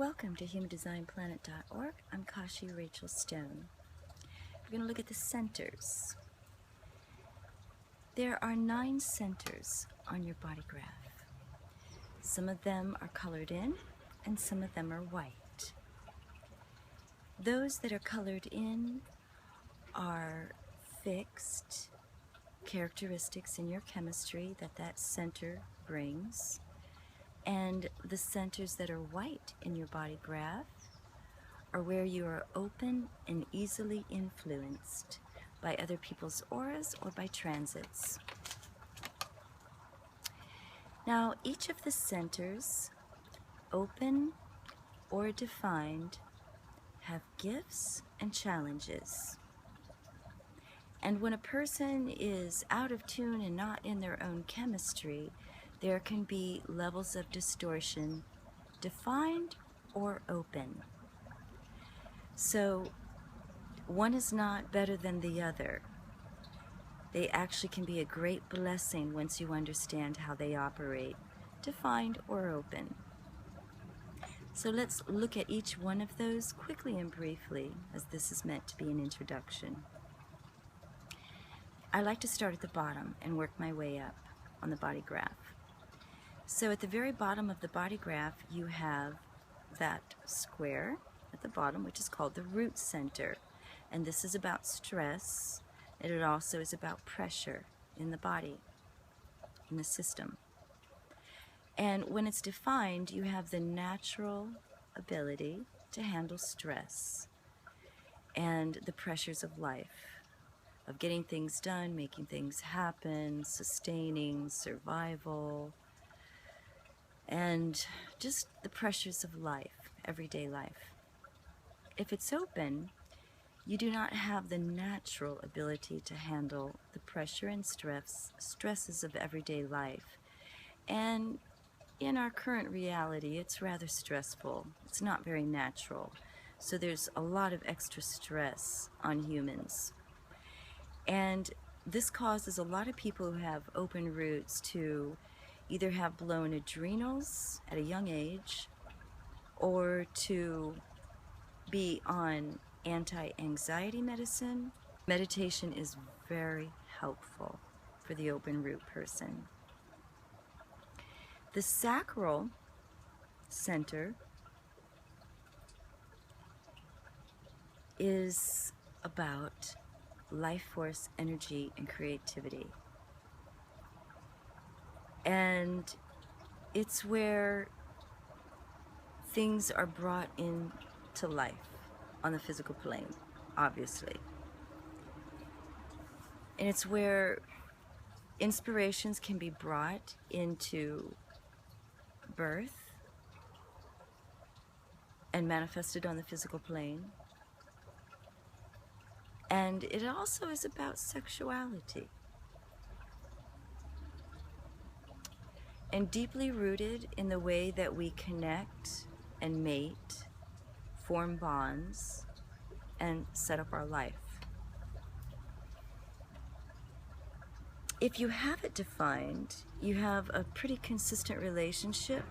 Welcome to HumanDesignPlanet.org. I'm Kashi Rachel Stone. We're going to look at the centers. There are 9 centers on your body graph. Some of them are colored in and some of them are white. Those that are colored in are fixed characteristics in your chemistry that center brings. And the centers that are white in your body graph are where you are open and easily influenced by other people's auras or by transits. Now, each of the centers, open or defined, have gifts and challenges. And when a person is out of tune and not in their own chemistry, there can be levels of distortion, defined or open. So one is not better than the other. They actually can be a great blessing once you understand how they operate, defined or open. So let's look at each one of those quickly and briefly, as this is meant to be an introduction. I like to start at the bottom and work my way up on the body graph. So at the very bottom of the body graph, you have that square at the bottom, which is called the root center. And this is about stress, and it also is about pressure in the body, in the system. And when it's defined, you have the natural ability to handle stress and the pressures of life, of getting things done, making things happen, sustaining, survival, and just the pressures of life, everyday life. If it's open, you do not have the natural ability to handle the pressure and stresses of everyday life. And in our current reality, it's rather stressful. It's not very natural. So there's a lot of extra stress on humans. And this causes a lot of people who have open roots to either have blown adrenals at a young age or to be on anti-anxiety medicine. Meditation is very helpful for the open root person. The sacral center is about life force, energy, and creativity. And it's where things are brought into life on the physical plane, obviously. And it's where inspirations can be brought into birth and manifested on the physical plane. And it also is about sexuality. And deeply rooted in the way that we connect and mate, form bonds, and set up our life. If you have it defined, you have a pretty consistent relationship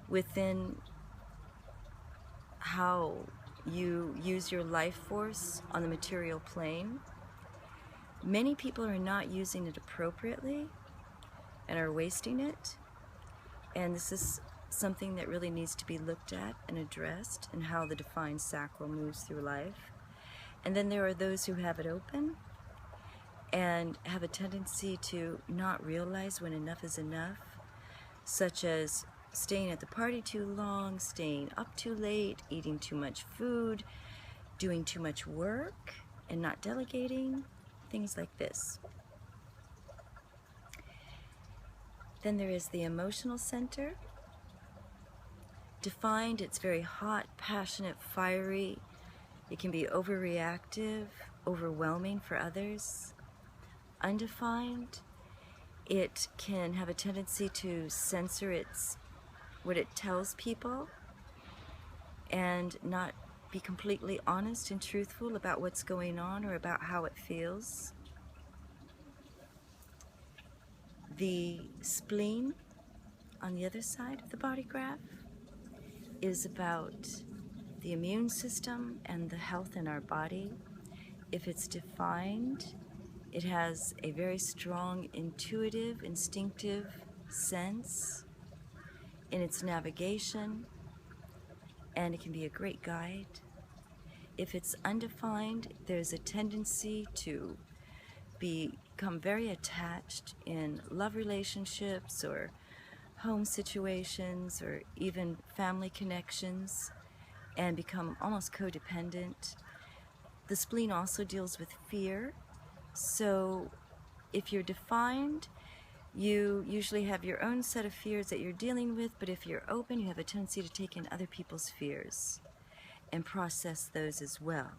within how you use your life force on the material plane. Many people are not using it appropriately and are wasting it, and this is something that really needs to be looked at and addressed, and how the defined sacral moves through life. And then there are those who have it open and have a tendency to not realize when enough is enough, such as staying at the party too long, staying up too late, eating too much food, doing too much work and not delegating, things like this. Then there is the emotional center. Defined, it's very hot, passionate, fiery. It can be overreactive, overwhelming for others. Undefined, it can have a tendency to censor what it tells people and not be completely honest and truthful about what's going on or about how it feels. The spleen on the other side of the body graph is about the immune system and the health in our body. If it's defined, it has a very strong intuitive, instinctive sense in its navigation, and it can be a great guide. If it's undefined, there's a tendency to become very attached in love relationships or home situations or even family connections and become almost codependent. The spleen also deals with fear. So if you're defined, you usually have your own set of fears that you're dealing with, but if you're open, you have a tendency to take in other people's fears and process those as well.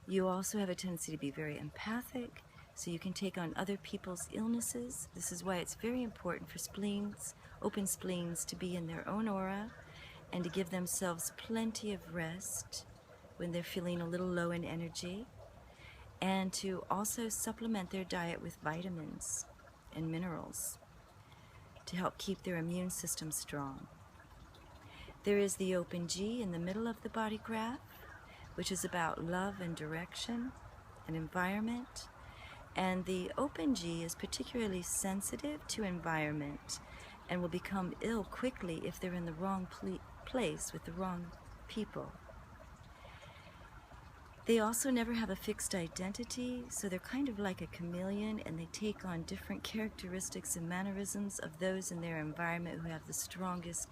You also have a tendency to be very empathic, so you can take on other people's illnesses. This is why it's very important for spleens, open spleens, to be in their own aura and to give themselves plenty of rest when they're feeling a little low in energy, and to also supplement their diet with vitamins and minerals to help keep their immune system strong. There is the open G in the middle of the body graph, which is about love and direction and environment. And the open G is particularly sensitive to environment and will become ill quickly if they're in the wrong place with the wrong people. They also never have a fixed identity, so they're kind of like a chameleon, and they take on different characteristics and mannerisms of those in their environment who have the strongest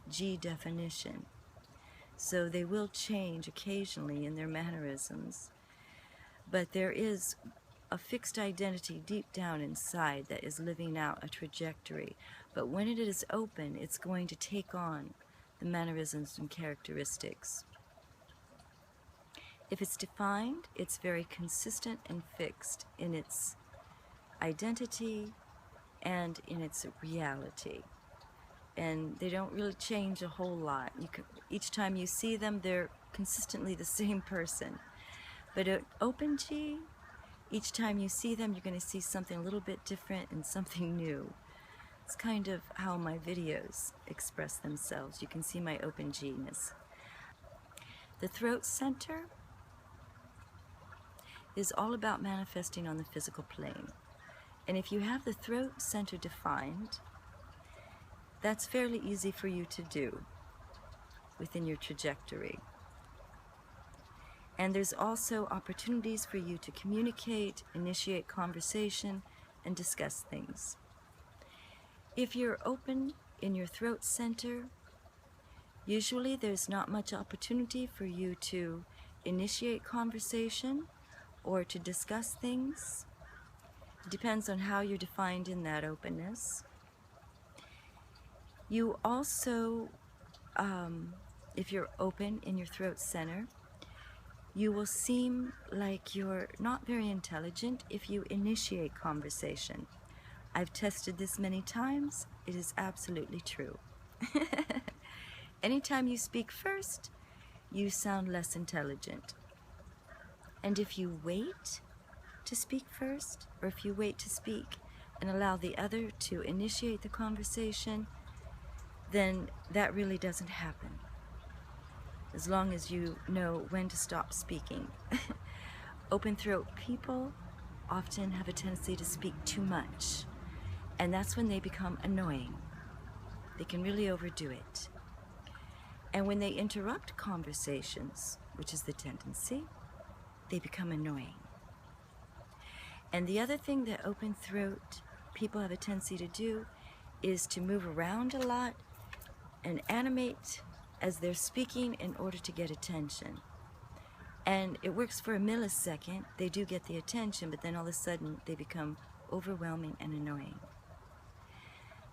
G definition. So they will change occasionally in their mannerisms, but there is a fixed identity deep down inside that is living out a trajectory. But when it is open, it's going to take on the mannerisms and characteristics. If it's defined, it's very consistent and fixed in its identity and in its reality. And they don't really change a whole lot. Each time you see them, they're consistently the same person. But at open G, each time you see them, you're going to see something a little bit different and something new. It's kind of how my videos express themselves. You can see my open G-ness. The throat center is all about manifesting on the physical plane. And if you have the throat center defined, that's fairly easy for you to do within your trajectory. And there's also opportunities for you to communicate, initiate conversation, and discuss things. If you're open in your throat center, usually there's not much opportunity for you to initiate conversation or to discuss things. It depends on how you're defined in that openness. You also, if you're open in your throat center, you will seem like you're not very intelligent if you initiate conversation. I've tested this many times. It is absolutely true. Anytime you speak first, you sound less intelligent. And if you wait to speak first, or if you wait to speak and allow the other to initiate the conversation, then that really doesn't happen, as long as you know when to stop speaking. Open throat people often have a tendency to speak too much, and that's when they become annoying. They can really overdo it. And when they interrupt conversations, which is the tendency, they become annoying. And the other thing that open throat people have a tendency to do is to move around a lot and animate as they're speaking in order to get attention. And it works for a millisecond. They do get the attention, but then all of a sudden they become overwhelming and annoying.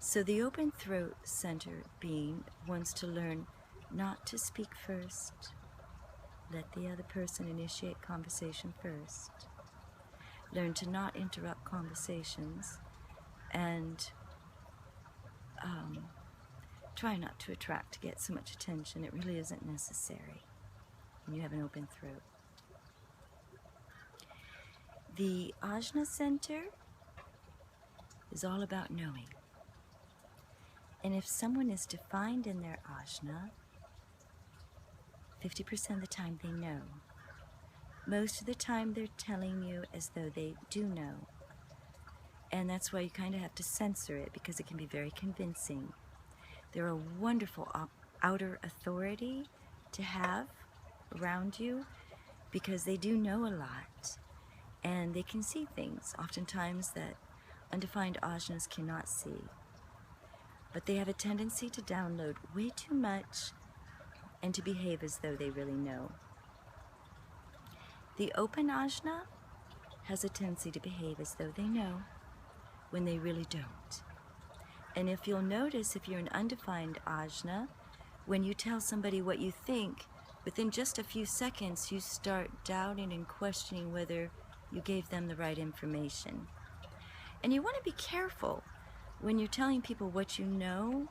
So the open throat center being wants to learn not to speak first. Let the other person initiate conversation first. Learn to not interrupt conversations, and try not to get so much attention. It really isn't necessary when you have an open throat. The ajna center is all about knowing. And if someone is defined in their ajna, 50% of the time they know. Most of the time they're telling you as though they do know. And that's why you kind of have to censor it, because it can be very convincing. They're a wonderful outer authority to have around you, because they do know a lot. And they can see things, oftentimes, that undefined ajnas cannot see. But they have a tendency to download way too much and to behave as though they really know. The open ajna has a tendency to behave as though they know when they really don't. And if you'll notice, if you're an undefined ajna, when you tell somebody what you think, within just a few seconds you start doubting and questioning whether you gave them the right information. And you want to be careful when you're telling people what you know,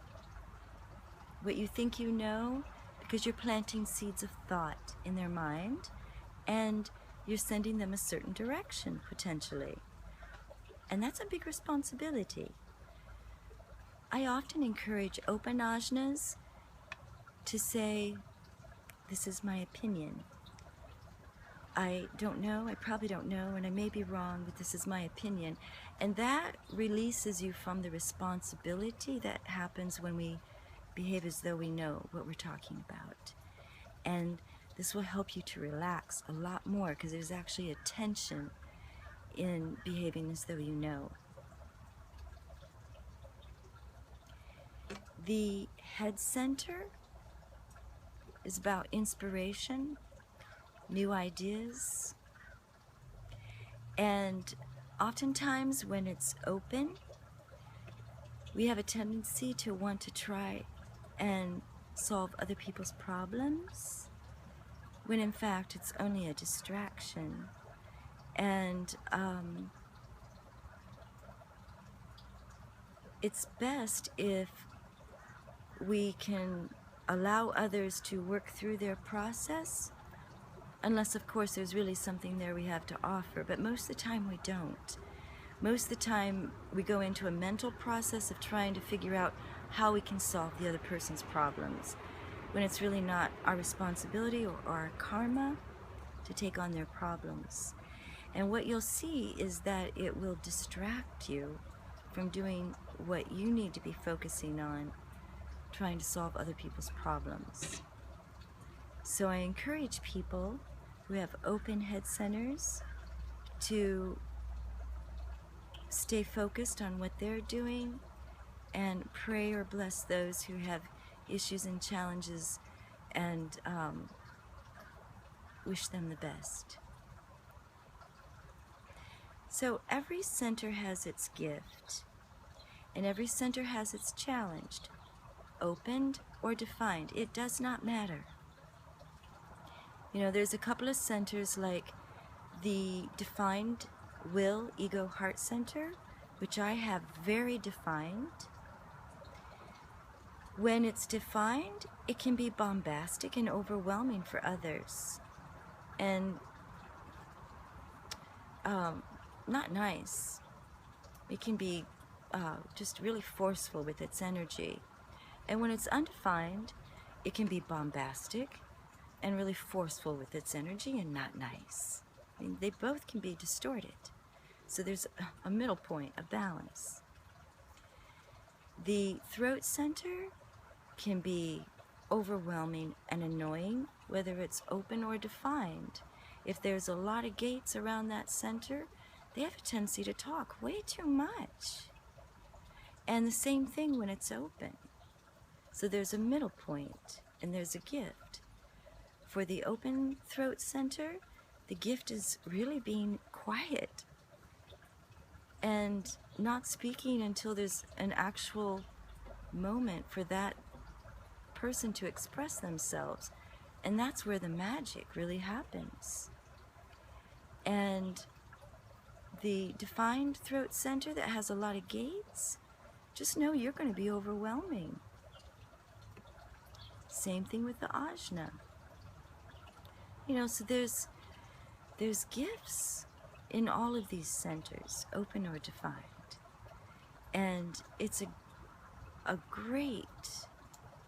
what you think you know, because you're planting seeds of thought in their mind, and you're sending them a certain direction, potentially. And that's a big responsibility. I often encourage open ajnas to say, this is my opinion. I don't know, I probably don't know, and I may be wrong, but this is my opinion. And that releases you from the responsibility that happens when we behave as though we know what we're talking about. And this will help you to relax a lot more, because there's actually a tension in behaving as though you know. The head center is about inspiration, new ideas, and oftentimes when it's open, we have a tendency to want to try and solve other people's problems, when in fact it's only a distraction. And it's best if we can allow others to work through their process, unless of course there's really something there we have to offer, but most of the time we don't. Most of the time we go into a mental process of trying to figure out how we can solve the other person's problems, when it's really not our responsibility or our karma to take on their problems. And what you'll see is that it will distract you from doing what you need to be focusing on, trying to solve other people's problems. So I encourage people who have open head centers to stay focused on what they're doing and pray or bless those who have issues and challenges, and wish them the best. So every center has its gift, and every center has its challenge. Opened or defined, it does not matter. You know, there's a couple of centers like the defined will, ego, heart center, which I have very defined. When it's defined, it can be bombastic and overwhelming for others, and not nice. It can be just really forceful with its energy. And when it's undefined, it can be bombastic and really forceful with its energy and not nice. I mean, they both can be distorted. So there's a middle point, a balance. The throat center can be overwhelming and annoying, whether it's open or defined. If there's a lot of gates around that center, they have a tendency to talk way too much. And the same thing when it's open. So there's a middle point, and there's a gift. For the open throat center, the gift is really being quiet and not speaking until there's an actual moment for that person to express themselves. And that's where the magic really happens. And the defined throat center that has a lot of gates, just know you're going to be overwhelming. Same thing with the ajna. You know, so there's gifts in all of these centers, open or defined. And it's a great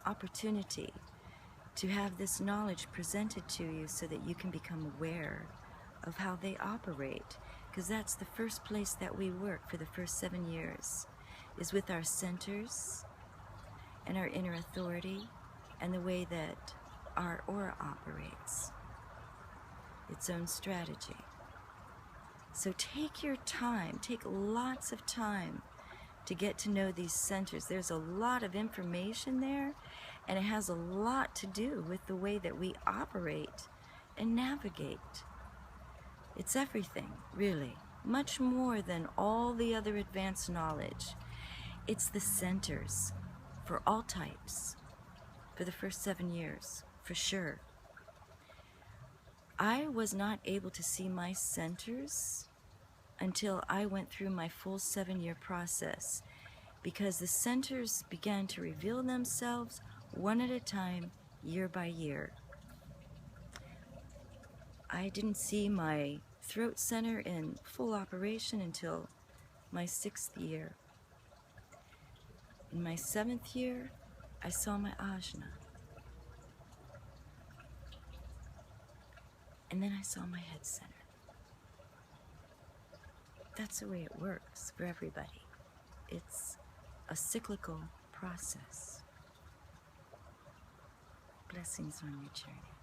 opportunity to have this knowledge presented to you so that you can become aware of how they operate, because that's the first place that we work for the first 7 years, is with our centers and our inner authority and the way that our aura operates, its own strategy. So take your time, take lots of time to get to know these centers. There's a lot of information there, and it has a lot to do with the way that we operate and navigate. It's everything, really, much more than all the other advanced knowledge. It's the centers for all types for the first 7 years, for sure. I was not able to see my centers until I went through my full 7-year process, because the centers began to reveal themselves one at a time, year by year. I didn't see my throat center in full operation until my 6th year. In my 7th year, I saw my ajna. And then I saw my head center. That's the way it works for everybody. It's a cyclical process. Blessings on your journey.